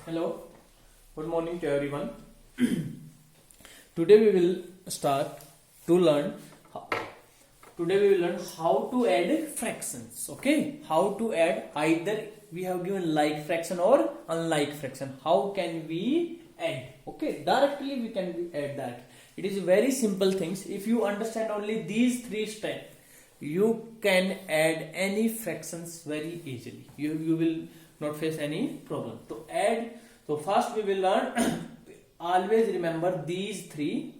Hello, good morning to everyone. Today we will start to learn. Today we will learn how to add fractions. Okay, how to add either we have given like fraction or unlike fraction. How can we add? Okay, directly we can add that. It is very simple things. If you understand only these three steps, you can add any fractions very easily. You will not face any problem to add. So first we will learn. Always remember these three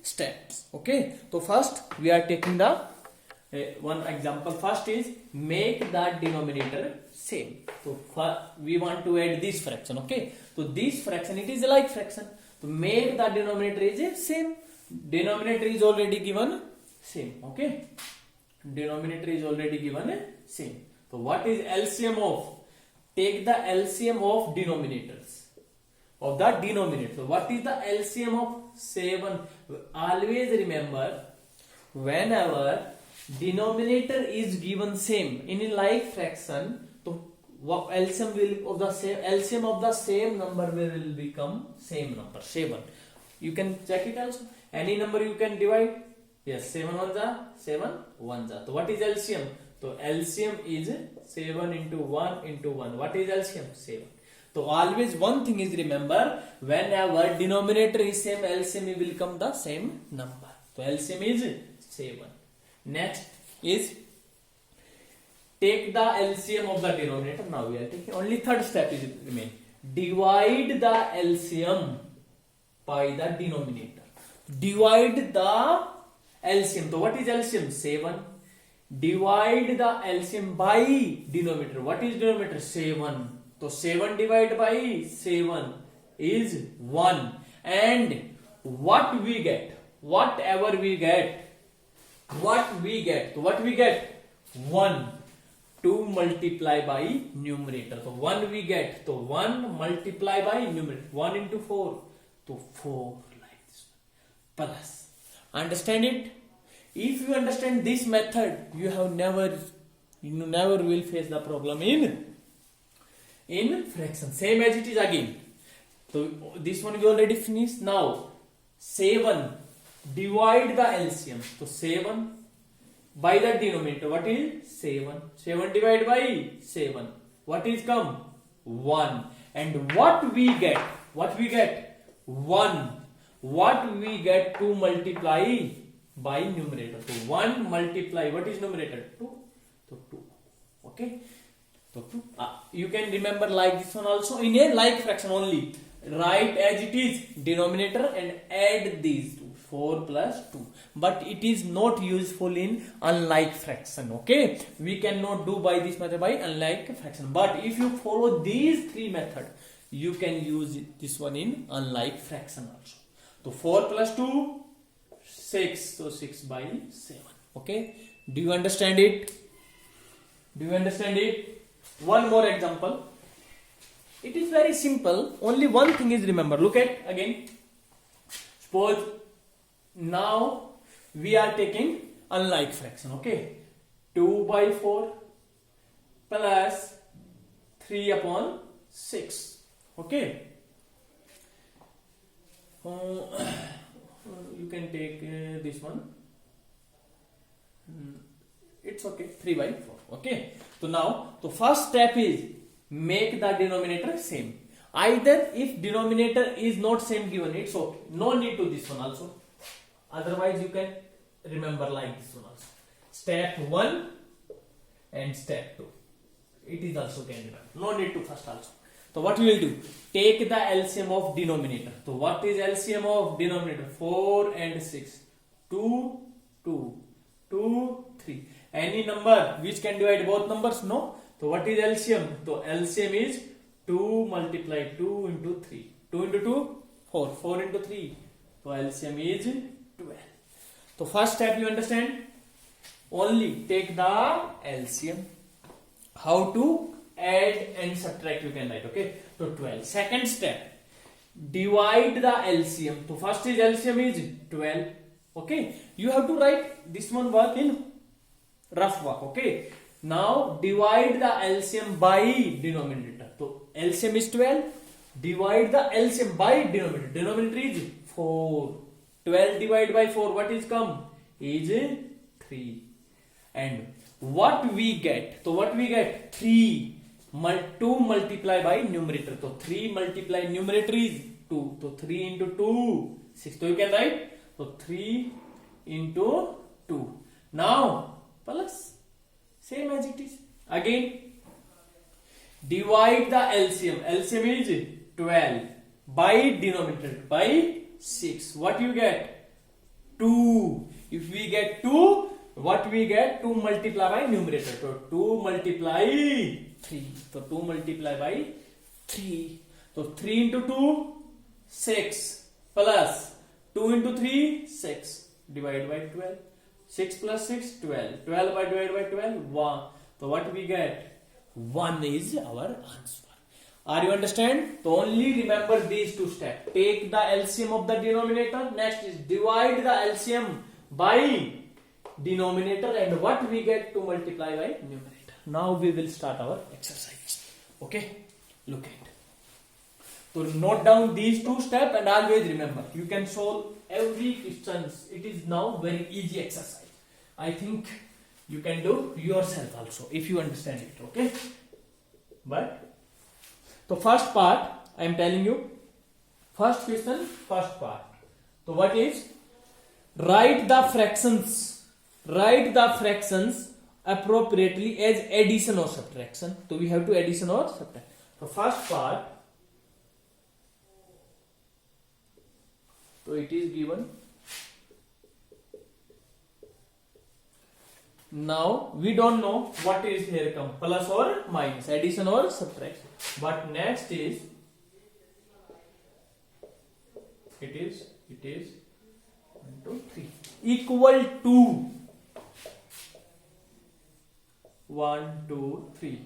steps. Okay, so first we are taking the one example. First is make the denominator same. So we want to add this fraction. Okay, so this fraction, it is a like fraction, to make the denominator is a same. Denominator is already given same. Okay, denominator is already given same. So what is LCM of? Take the LCM of denominators. Of the denominator. So what is the LCM of 7? Always remember, whenever denominator is given same in a like fraction, so LCM of the same number will become same number, 7. You can check it also. Any number you can divide. Yes, 7 ones are 7 ones are. So what is LCM? So LCM is 7 into 1 into 1. What is LCM? 7. So always one thing is remember, whenever denominator is same, LCM will become the same number. So LCM is 7. Next is take the LCM of the denominator. Now we are taking only third step is remain. Divide the LCM by the denominator. Divide the LCM. So what is LCM? 7. Divide the LCM by denominator. What is denominator? 7. So 7 divided by 7 is 1. And what we get? Whatever we get. What we get? So what we get? 1. 2 multiply by numerator. So 1 we get. So 1 multiply by numerator. 1 into 4. So 4 like this. Plus. Understand it? If you understand this method, you never will face the problem in fraction. Same as it is again. So this one we already finished. Now 7 divide the LCM. So 7 by the denominator. What is 7? 7 divided by 7. What is come? 1. And what we get? What we get? 1. What we get? 2 multiply by numerator. So 1 multiply, what is numerator? 2. So 2. Okay. So 2. You can remember like this one also in a like fraction only. Write as it is denominator and add these two. 4 plus 2. But it is not useful in unlike fraction. Okay. We cannot do by this method by unlike fraction. But if you follow these three methods, you can use this one in unlike fraction also. So 4 plus 2. 6. So 6 by 7. Okay. Do you understand it? Do you understand it? One more example. It is very simple. Only one thing is remember. Look at again. Suppose now we are taking unlike fraction. Okay. 2 by 4 plus 3 upon 6. Okay. You can take this one. It's okay. 3 by 4. Okay. So now the first step is make the denominator same. Either if denominator is not same given, it's okay. No need to this one also. Otherwise you can remember like this one also. Step 1 and step 2. It is also can remember. No need to first also. So what we will do? Take the LCM of denominator. So what is LCM of denominator? 4 and 6. 2, 2, 2, 3. Any number which can divide both numbers? No. So what is LCM? So LCM is 2 multiply 2 into 3. 2 into 2? 4. 4 into 3. So LCM is 12. So first step you understand? Only take the LCM. How to add and subtract you can write. Okay. So 12. Second step. Divide the LCM. So first is LCM is 12. Okay. You have to write this one work in rough work. Okay. Now divide the LCM by denominator. So LCM is 12. Divide the LCM by denominator. Denominator is 4. 12 divided by 4. What is come? Is 3. And what we get? So what we get? 3. 2 multiply by numerator. So 3 multiply numerator is 2. So 3 into 2, 6. So you can write. So 3 into 2. Now plus same as it is. Again divide the LCM. LCM is 12 by denominator by 6. What you get? 2. If we get 2, what we get? 2 multiply by numerator. So 2 multiply 3. So 2 multiply by 3. So 3 into 2, 6 plus 2 into 3, 6 divided by 12. 6 plus 6, 12. 12 by divided by 12, 1. So what we get? 1 is our answer. Are you understand? So only remember these two steps. Take the LCM of the denominator. Next is divide the LCM by denominator, and what we get to multiply by numerator. Now we will start our exercise. Okay? Look at. So note down these two steps and always remember. You can solve every question. It is now very easy exercise. I think you can do yourself also if you understand it. Okay? But so first part I am telling you. First question, first part. So what is? Write the fractions. Write the fractions appropriately as addition or subtraction. So we have to addition or subtract. So first part. So it is given. Now we don't know what is here come, plus or minus, addition or subtraction. But next is it is 1, 2, 3 equal to 1, 2, 3.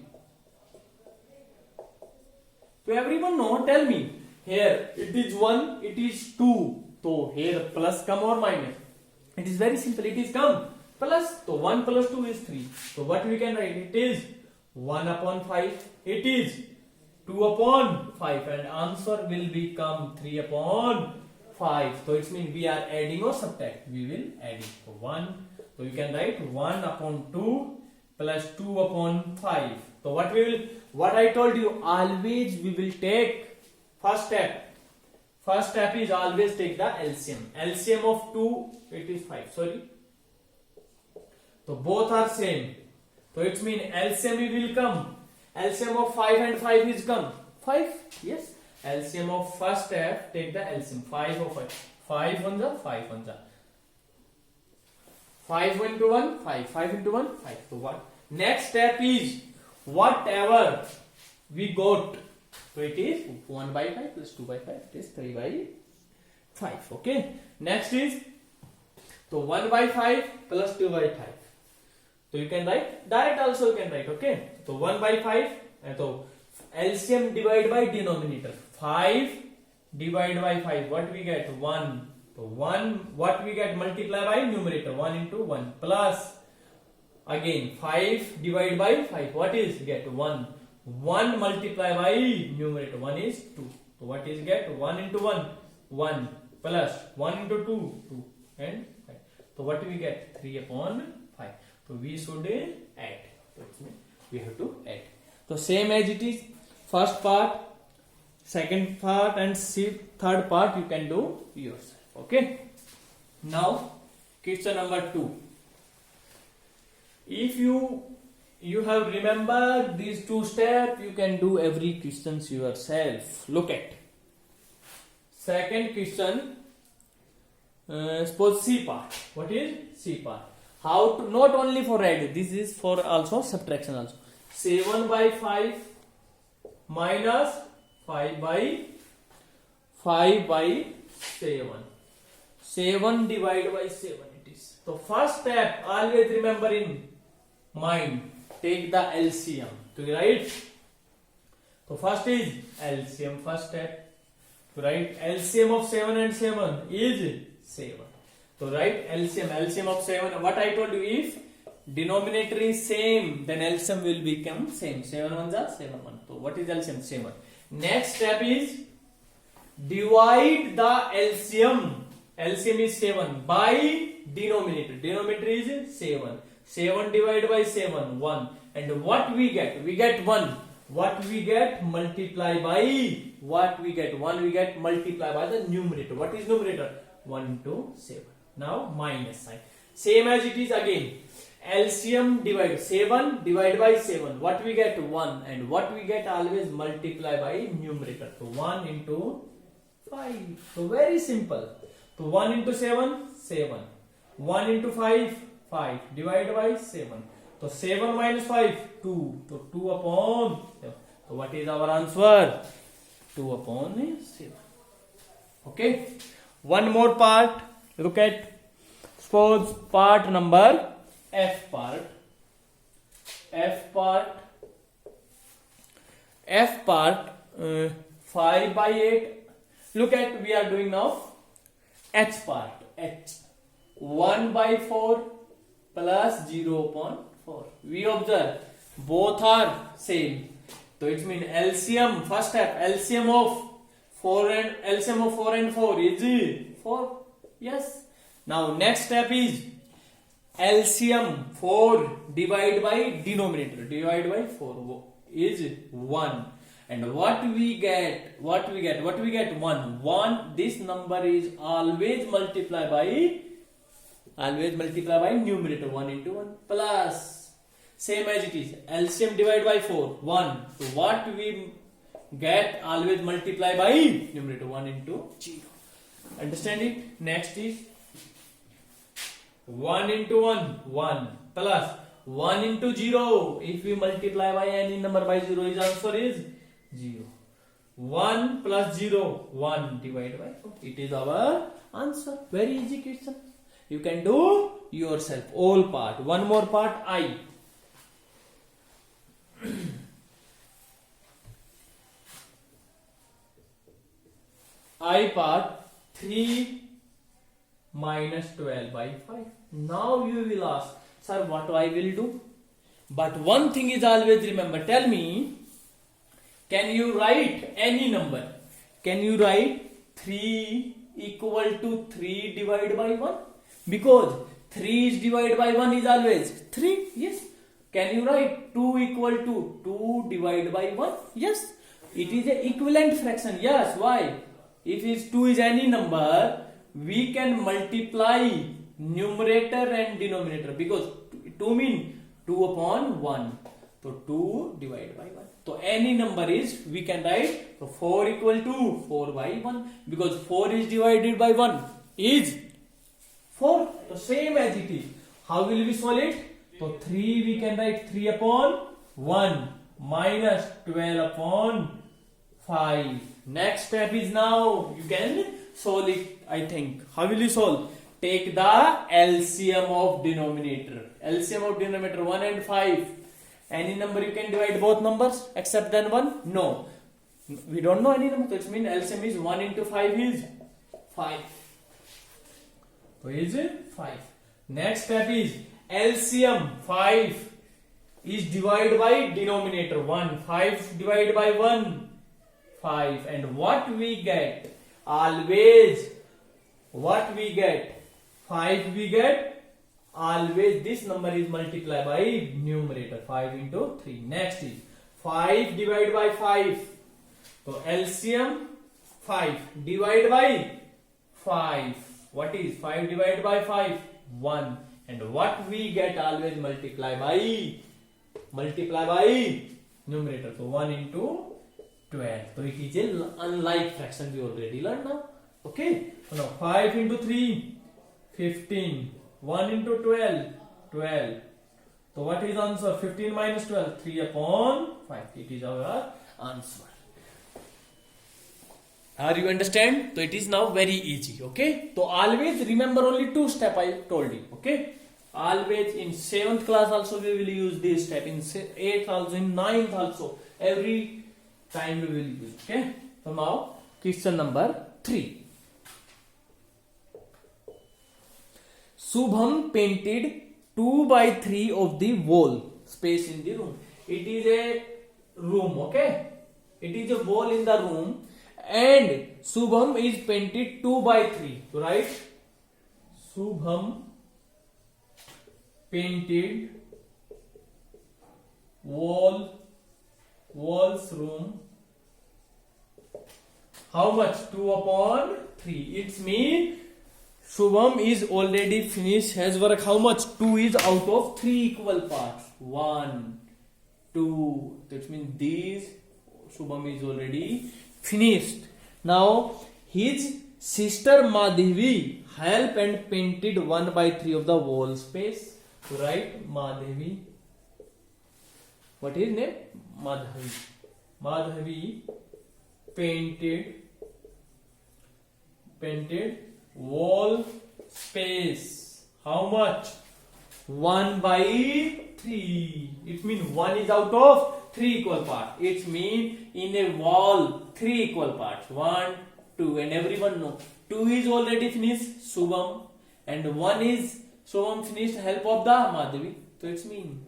So everyone know, tell me, here it is 1, it is 2. So here plus come or minus? It is very simple, it is come plus. So 1 plus 2 is 3. So what we can write? It is 1 upon 5. It is 2 upon 5, and answer will become 3 upon 5. So it means we are adding or subtract. We will add it. So 1. So you can write 1 upon 2 plus 2 upon 5. So what I told you, always we will take first step. First step is always take the LCM. LCM of 2, it is 5. Sorry. So both are same. So it means LCM will come. LCM of 5 and 5 is come. 5. Yes. LCM of first step, take the LCM. 5 of 5. 5 on the 5 on the. 5 into 1, 5. 5 into 1, 5. So what? Next step is whatever we got. So it is 1 by 5 plus 2 by 5. It is 3 by 5. Okay. Next is, so 1 by 5 plus 2 by 5. So you can write, direct also you can write. Okay. So 1 by 5. So LCM divided by denominator. 5 divided by 5. What we get? 1. So 1, what we get? Multiply by numerator. 1 into 1 plus again 5 divided by 5. What is get? 1. 1 multiply by numerator. 1 is 2. So what is get? 1 into 1, 1 plus 1 into 2, 2 and 5. So what we get? 3 upon 5. So we should add. So we have to add. So same as it is. First part, second part and third part you can do yourself. Okay. Now question number 2. If you have remembered these two steps, you can do every questions yourself. Look at second question. Suppose C part. What is C part? How to, not only for add, this is for also subtraction also. 7 by 5 minus 5 by 7. 7 divided by 7 it is. So first step, always remember in mind, take the LCM. To write. So first is LCM, first step. To write LCM of 7 and 7 is 7. So write LCM of 7. What I told you, if denominator is same, then LCM will become same. 7 1 are 7 1. So what is LCM? 7. Next step is divide the LCM. LCM is 7 by denominator. Denominator is 7. 7 divided by 7, 1. And what we get? We get 1. What we get? Multiply by what we get? 1 we get multiply by the numerator. What is numerator? 1 into 7. Now minus sign. Same as it is again. LCM divide 7 divided by 7. What we get? 1. And what we get? Always multiply by numerator. So 1 into 5. So very simple. So 1 into 7, 7. 1 into 5, 5. Divided by 7. So 7 minus 5, 2. So 2 upon 7. So what is our answer? 2 upon 7. Okay. One more part. Look at, suppose part number F part. F part 5 by 8. Look at, we are doing now H part. H 1 by 4 plus 0 upon 4. We observe both are same. So it means LCM, first step, LCM of 4 and 4 is 4. Yes. Now next step is LCM 4 divided by denominator. Divided by 4 is 1. And what we get? 1. 1. This number is always multiply by numerator. 1 into 1 plus. Same as it is. LCM divided by 4. 1. So what we get? Always multiply by numerator. 1 into 0. Understand it? Next is 1 into 1. 1 plus 1 into 0. If we multiply by any number by 0, his answer is 0. 1 plus 0. 1 divided by 4. It is our answer. Very easy question. You can do yourself. All part. One more part. I part 3 minus 12 by 5. Now you will ask, sir, what I will do? But one thing is always remember. Tell me, can you write any number? Can you write 3 equal to 3 divided by 1? Because 3 is divided by 1 is always 3. Yes. Can you write 2 equal to 2 divided by 1? Yes. It is an equivalent fraction. Yes. Why? If 2 is any number, we can multiply numerator and denominator. Because 2 mean 2 upon 1. So 2 divided by 1. So any number is, we can write, so 4 equal to 4 by 1. Because 4 is divided by 1 is 4. So same as it is. How will we solve it? So 3 we can write 3 upon 1 minus 12 upon 5. Next step is, now you can solve it, I think. How will you solve? Take the LCM of denominator. LCM of denominator 1 and 5. Any number you can divide both numbers except than 1? No. We don't know any number. So it means LCM is 1 into 5 is 5. So is it 5. Next step is LCM 5 is divided by denominator 1. 5 divided by 1. 5. And what we get? Always what we get? 5 we get. Always this number is multiplied by numerator. 5 into 3. Next is 5 divided by 5. So LCM 5 divided by 5. What is 5 divided by 5? 1. And what we get? Always multiply by numerator. So 1 into 12. So it is a unlike fraction we already learned now. Okay. So now 5 into 3, 15. 1 into 12, 12. So what is answer? 15 minus 12, 3 upon 5. It is our answer. Are you understand? So it is now very easy. Okay. So always remember only 2 steps I told you. Okay. Always in 7th class also we will use this step. In 8th also, in 9th also. Every time we will use. Okay. So now question number 3. Shubham painted 2 by 3 of the wall space in the room. It is a room, okay? It is a wall in the room, and Shubham is painted 2 by 3. So right, Shubham painted walls room. How much? 2 upon 3. It means Shubham is already finished his work. How much? 2 is out of 3 equal parts. 1, 2. That means these Shubham is already finished. Now his sister Madhavi helped and painted 1 by 3 of the wall space. So write Madhavi. What is name? Madhavi. Madhavi painted wall space. How much? 1 by 3. It means 1 is out of 3 equal parts. It means in a wall 3 equal parts. 1, 2, and everyone know 2 is already finished Shubham, and 1 is Shubham finished help of the Madhavi. So it's mean.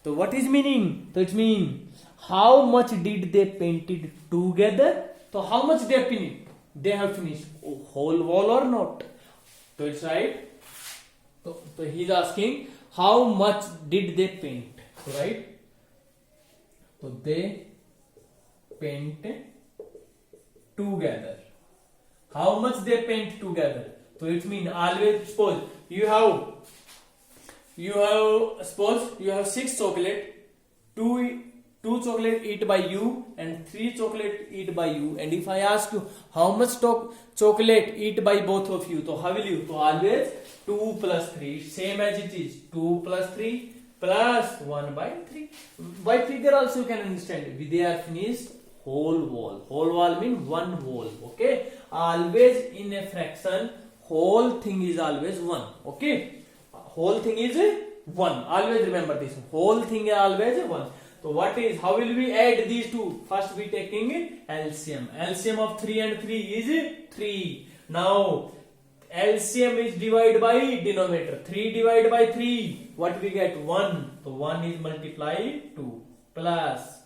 So what is meaning? So it means how much did they painted together? So how much they finished? They have finished whole wall or not? So it's right. So he's asking how much did they paint? So right. So they paint together. How much they paint together? So it means always suppose you have suppose you have 6 chocolate, 2 chocolate eat by you and 3 chocolate eat by you, and if I ask you how much chocolate eat by both of you, so how will you? So always 2 plus 3, same as it is 2 plus 3 plus 1 by 3. By figure also you can understand. They are finished whole wall. Whole wall means one wall. Okay. Always in a fraction, whole thing is always 1. Okay. Whole thing is 1. Always remember this. Whole thing is always 1. So what is? How will we add these two? First we taking LCM. LCM of 3 and 3 is 3. Now LCM is divided by denominator. 3 divided by 3. What we get? 1. So 1 is multiplied 2 plus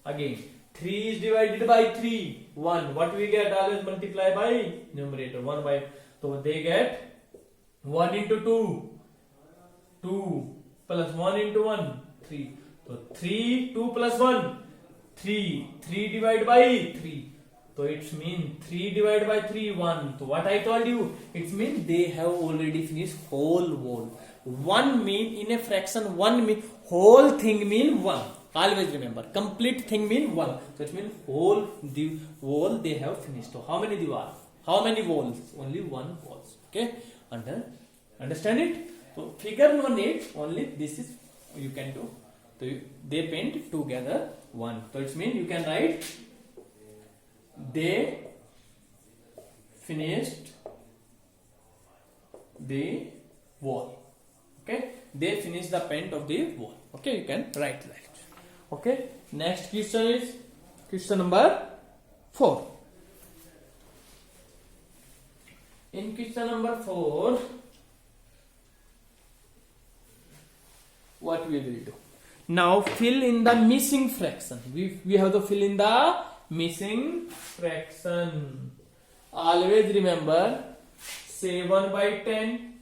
again 3 is divided by 3. 1. What we get? Always multiply by numerator. 1 by. So they get 1 into 2. 2 plus 1 into 1. 3. So 3, 2 plus 1, 3. 3 divided by 3. So it means 3 divided by 3, 1. So what I told you, it means they have already finished whole wall. 1 mean in a fraction, 1 mean whole thing mean 1. Always remember, complete thing mean 1. So it means whole the wall they have finished. So how many diwar? How many walls? Only 1 walls. Okay, understand it? So figure no need, only this is you can do. So they paint together 1. So it means you can write they finished the wall. Okay, they finished the paint of the wall. Okay, you can write that. Okay, next question is question number 4. In question number 4, what we will do? Now fill in the missing fraction. We have to fill in the missing fraction. Always remember 7 by 10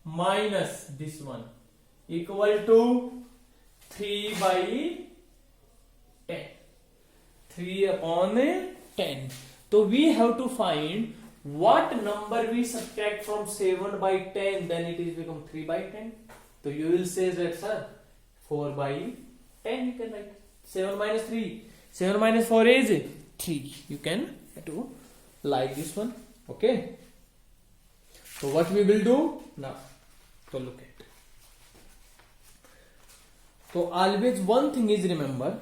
minus this one equal to 3 by 10. 3 upon 10. So we have to find what number we subtract from 7 by 10, then it is become 3 by 10. So you will say that sir 4 by 10 you can write. 7 minus 3. 7 minus 4 is 3. You can do like this one. Okay. So what we will do now? So look at. So always one thing is remember.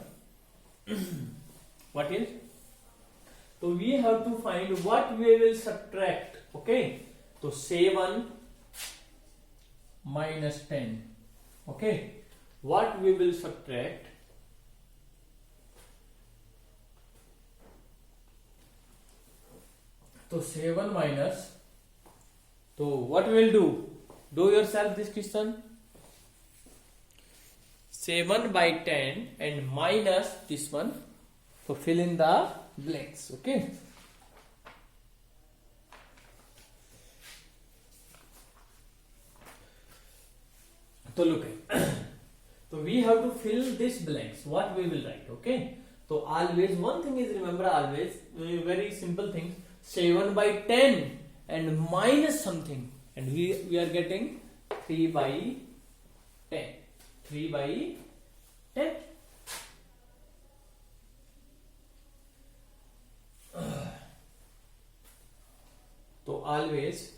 What is? So we have to find what we will subtract. Okay. So 7 minus 10. Okay. What we will subtract? So 7 minus. So what we will do? Do yourself this question. 7 by 10 and minus this one. So fill in the blanks. Okay. So look at so we have to fill this blanks. What we will write? Okay. So always one thing is, remember, always very simple thing. 7 by 10 and minus something, and we are getting 3 by 10. 3 by 10. So always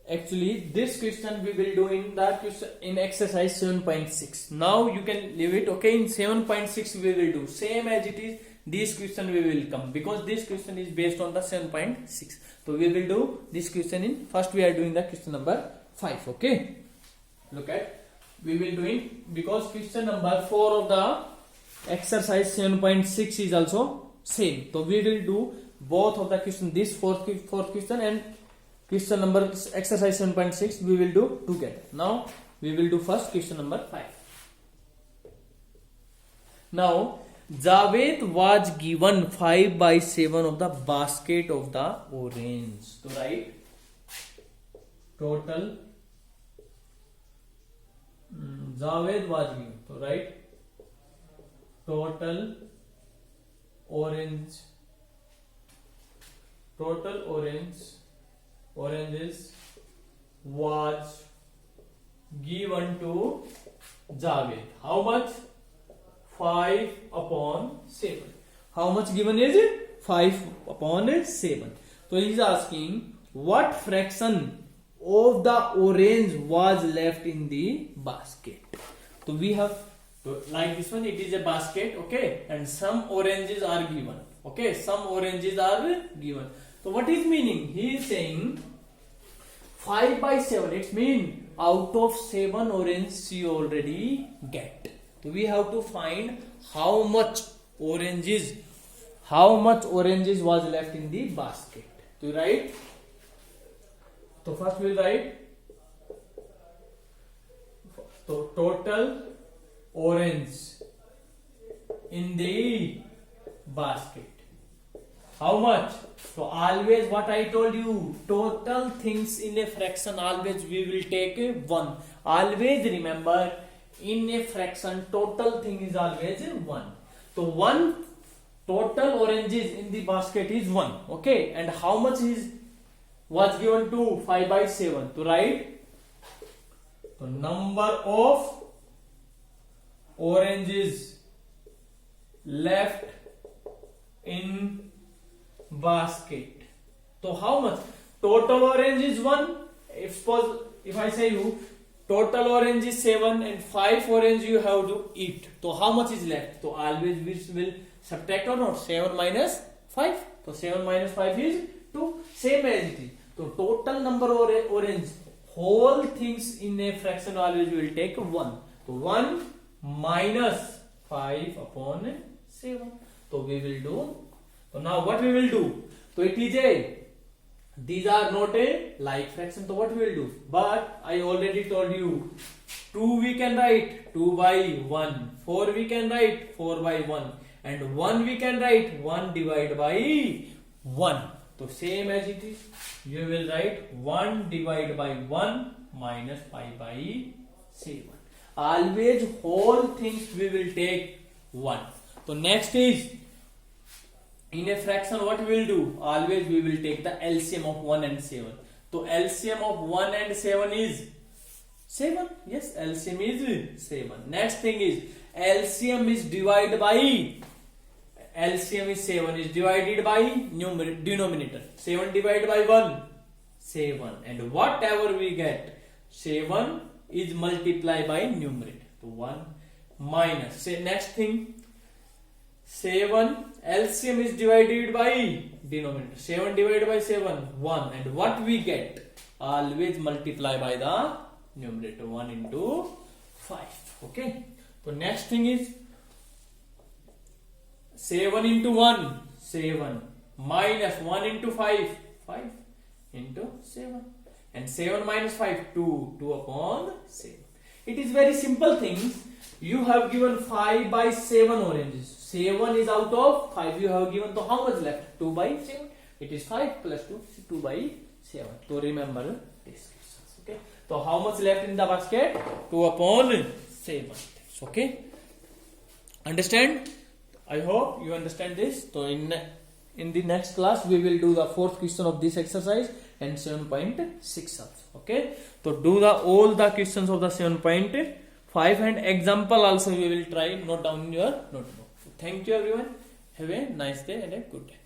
actually this question we will do in the question in exercise 7.6. Now you can leave it. Okay, in 7.6 we will do same as it is. This question we will come because this question is based on the 7.6. So we will do this question in first. We are doing the question number 5. Okay, look at, we will do it because question number 4 of the exercise 7.6 is also same. So we will do both of the question, this fourth question and question number exercise 7.6 we will do together. Now we will do first question number 5. Now Javed was given 5 by 7 of the basket of the orange. So write total. Javed was given. So write total orange. Total oranges was given to Javed. How much? 5 upon 7. How much given is it? 5 upon 7. So he is asking what fraction of the orange was left in the basket. So we have like this one. It is a basket. Okay, and some oranges are given. Okay, some oranges are given. So what is meaning? He is saying 5 by 7. It means out of 7 oranges you already get. So we have to find how much oranges was left in the basket. To write. So first we will write total orange in the basket. How much? So always what I told you, total things in a fraction always we will take 1. Always remember, in a fraction total thing is always 1. So 1 total oranges in the basket is 1. Okay, and how much was given to 5 by 7? To write the number of oranges left in basket. So how much? Total orange is 1. If I say you total orange is 7 and 5 orange you have to eat. So how much is left? So always we will subtract or not? 7 minus 5. So 7 minus 5 is 2. Same as it is. So total number of orange, whole things in a fraction always we will take 1. So 1 minus 5 upon 7. So we will do. So now what we will do? So it is these are not a like fraction. So what we will do? But I already told you 2 we can write 2 by 1. 4 we can write 4 by 1. And 1 we can write 1 divided by 1. So same as it is. You will write 1 divided by 1 minus 5 by 7. Always whole things we will take 1. So next is, in a fraction what we will do? Always we will take the LCM of 1 and 7. So LCM of 1 and 7 is 7. Yes, LCM is 7. Next thing is LCM is divided by, LCM is 7 is divided by denominator. 7 divided by 1, 7. And whatever we get, 7 is multiplied by numerator. So 1 minus. Say next thing, 7 LCM is divided by denominator. 7 divided by 7, 1. And what we get? Always multiply by the numerator. 1 into 5. Okay. So next thing is 7 into 1, 7, minus 1 into 5, 5 into 7, and 7 minus 5, 2, 2 upon 7. It is very simple things. You have given 5 by 7 oranges. 7 is out of 5 you have given, so how much left? 2 by 7. It is 5 plus 2, 2 by 7. So remember this. Okay. So how much left in the basket? 2 upon 7. Okay. Understand? I hope you understand this. So in the next class we will do the fourth question of this exercise and 7.6 also. Okay. So do all the questions of the 7.5 and example also we will try. Note down in your notebook. So thank you everyone. Have a nice day and a good day.